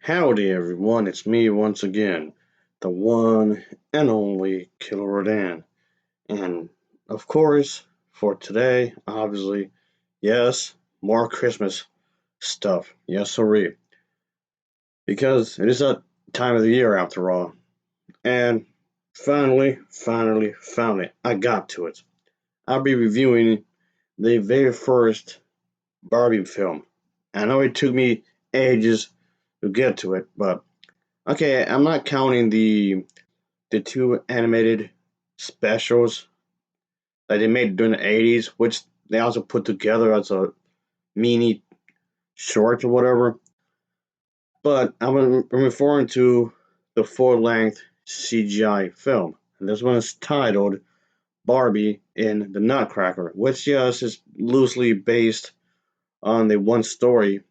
Howdy everyone, it's me once again, the one and only Killer Rodan. And of course, for today, obviously, yes, more Christmas stuff. Yes, sirree. Because it is that time of the year after all. And finally, I got to it. I'll be reviewing the very first Barbie film. I know it took me ages to get to it, but okay, I'm not counting the two animated specials that they made during the 80s, which they also put together as a mini short or whatever. But I'm referring to the full length CGI film. And this one is titled Barbie in the Nutcracker, which, yes, is loosely based on the one story.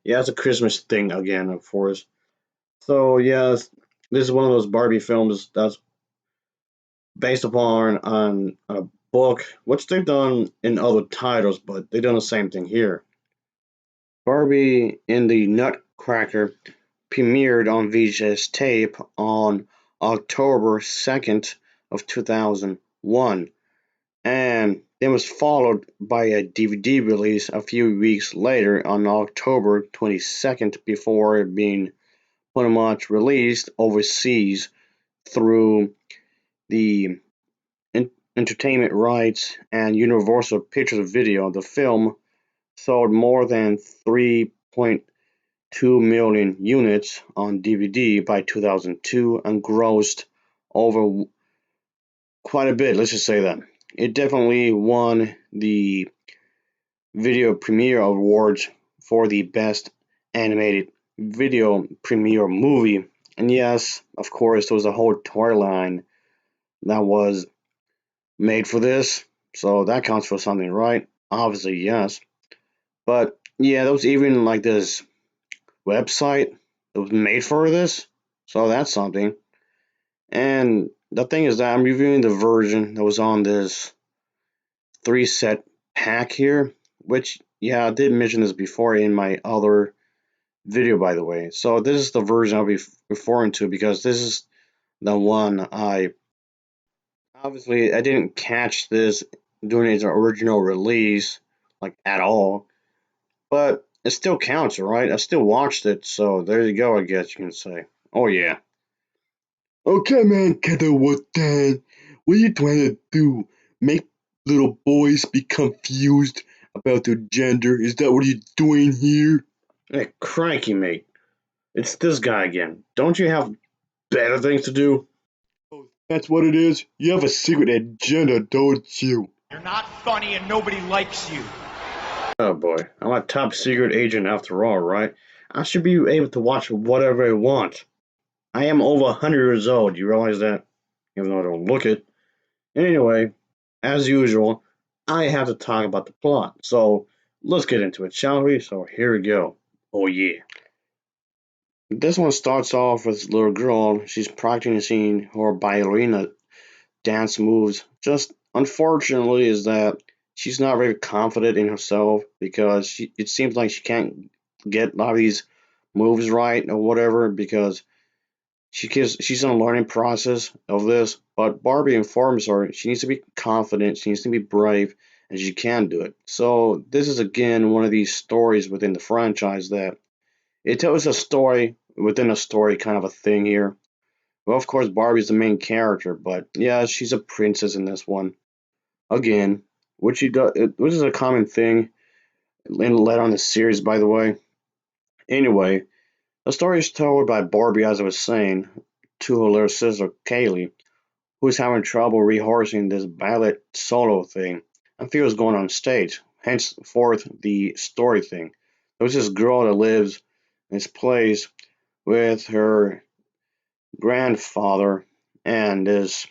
Yeah, it's a Christmas thing again, of course. So, yes, this is one of those Barbie films that's based upon on a book, which they've done in other titles, but they've done the same thing here. Barbie in the Nutcracker premiered on VHS tape on October 2nd of 2001, and it was followed by a DVD release a few weeks later on October 22nd, before being pretty much released overseas through the entertainment rights and Universal Pictures Video. The film sold more than 3.2 million units on DVD by 2002 and grossed over quite a bit, let's just say that. It definitely won the Video Premiere Awards for the Best Animated Video Premiere Movie. And yes, of course, there was a whole toy line that was made for this, so that counts for something, right? Obviously, yes. But yeah, there was even like this website that was made for this, so that's something. And the thing is that I'm reviewing the version that was on this three set pack here, which, yeah, I did mention this before in my other video, by the way. So this is the version I'll be referring to because this is the one I didn't catch this during its original release, like at all. But it still counts, right? I still watched it, so there you go, I guess you can say. Oh, yeah. Okay, man, Kiddo, what then? What are you trying to do? Make little boys be confused about their gender? Is that what you're doing here? Hey, cranky mate. It's this guy again. Don't you have better things to do? Oh, that's what it is? You have a secret agenda, don't you? You're not funny and nobody likes you. Oh boy, I'm a top secret agent after all, right? I should be able to watch whatever I want. I am over 100 years old, you realize that? Even though I don't look it. Anyway, as usual, I have to talk about the plot. So let's get into it, shall we? So here we go. Oh yeah. This one starts off with a little girl. She's practicing her ballerina dance moves. Just unfortunately is that she's not very confident in herself because it seems like she can't get a lot of these moves right or whatever because she's in a learning process of this. But Barbie informs her she needs to be confident, she needs to be brave, and she can do it. So this is again one of these stories within the franchise that it tells a story within a story kind of a thing here. Well, of course, Barbie's the main character, but yeah, she's a princess in this one again, which is a common thing in later on the series, by the way. Anyway, the story is told by Barbie, as I was saying, to her little sister Kaylee, who's having trouble rehearsing this ballet solo thing and feels going on stage. Henceforth, the story thing. There's this girl that lives in this place with her grandfather and this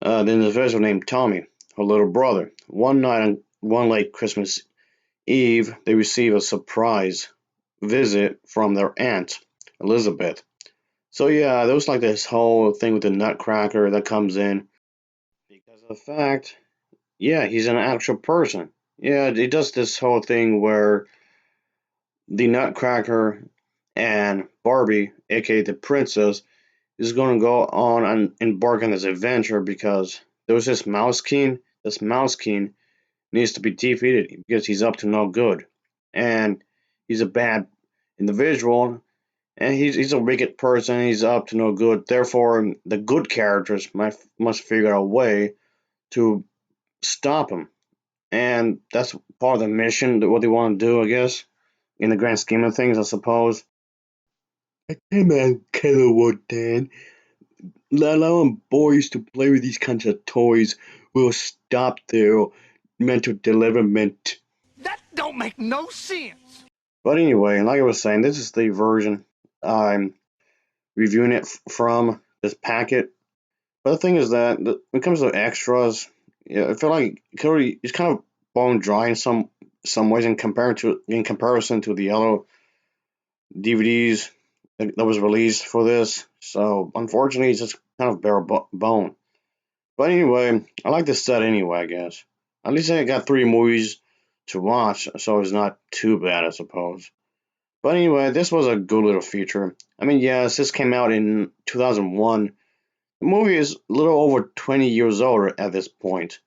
individual named Tommy, her little brother. One night on one late Christmas Eve, they receive a surprise visit from their aunt, Elizabeth. So yeah, there was like this whole thing with the Nutcracker that comes in because of the fact, yeah, he's an actual person. Yeah, he does this whole thing where the Nutcracker and Barbie, aka the princess, is going to go on and embark on this adventure because there was this Mouse King. This Mouse King needs to be defeated because he's up to no good, and he's a bad individual, and he's a wicked person. He's up to no good. Therefore, the good characters must figure out a way to stop him, and that's part of the mission. What they want to do, I guess, in the grand scheme of things, I suppose. Come on, Kettle Dan. Allowing boys to play with these kinds of toys will stop their mental development. That don't make no sense. But anyway, like I was saying, this is the version I'm reviewing it from this packet. But the thing is that when it comes to extras, yeah, I feel like it's kind of bone dry in some ways in comparison to the other DVDs that was released for this. So unfortunately, it's just kind of bare bone. But anyway, I like the set anyway, I guess. At least I got three movies to watch, so it's not too bad, I suppose. But anyway, this was a good little feature. I mean, yes, this came out in 2001. The movie is a little over 20 years old at this point.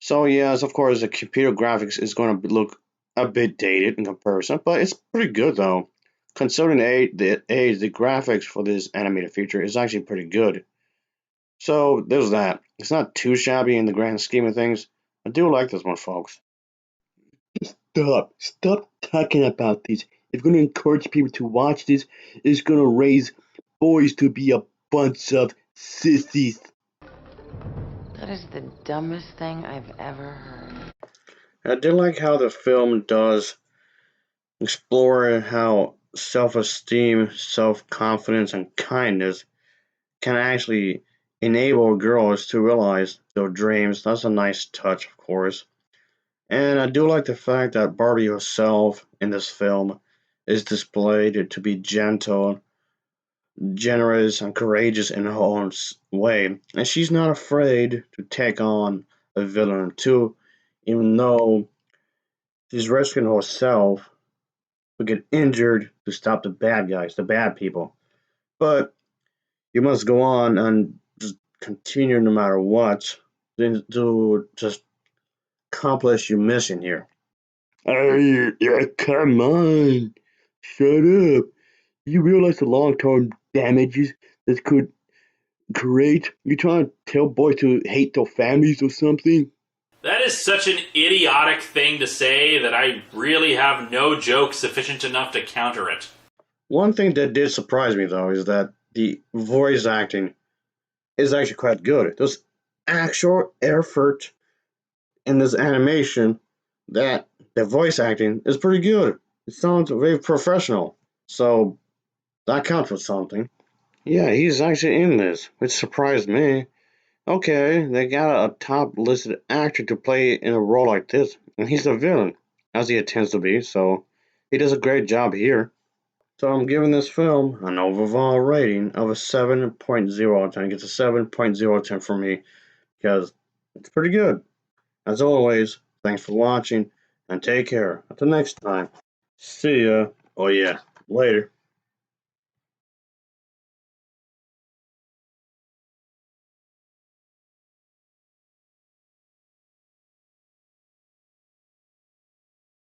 So, yes, of course, the computer graphics is going to look a bit dated in comparison, but it's pretty good though. Considering the graphics for this animated feature is actually pretty good. So, there's that. It's not too shabby in the grand scheme of things. I do like this one, folks. Stop talking about this. It's going to encourage people to watch this. It's going to raise boys to be a bunch of sissies. That is the dumbest thing I've ever heard. I do like how the film does explore how self esteem, self confidence, and kindness can actually enable girls to realize their dreams. That's a nice touch, of course. And I do like the fact that Barbie herself in this film is displayed to be gentle, generous, and courageous in her own way. And she's not afraid to take on a villain too, even though she's risking herself to get injured to stop the bad guys, the bad people. But you must go on and just continue no matter what to just accomplish your mission here. Yeah, come on. Shut up. You realize the long-term damages this could create? You trying to tell boys to hate their families or something? That is such an idiotic thing to say that I really have no joke sufficient enough to counter it. One thing that did surprise me though is that the voice acting is actually quite good. There's actual effort in this animation that the voice acting is pretty good. It sounds very professional. So that counts for something. Yeah, he's actually in this, which surprised me. Okay, they got a top listed actor to play in a role like this, and he's the villain, as he intends to be, so he does a great job here. So I'm giving this film an overall rating of a 7.0 out of 10. It gets a 7.0 out of 10 for me because it's pretty good. As always, thanks for watching and take care. Until next time, see ya. Oh, yeah, later.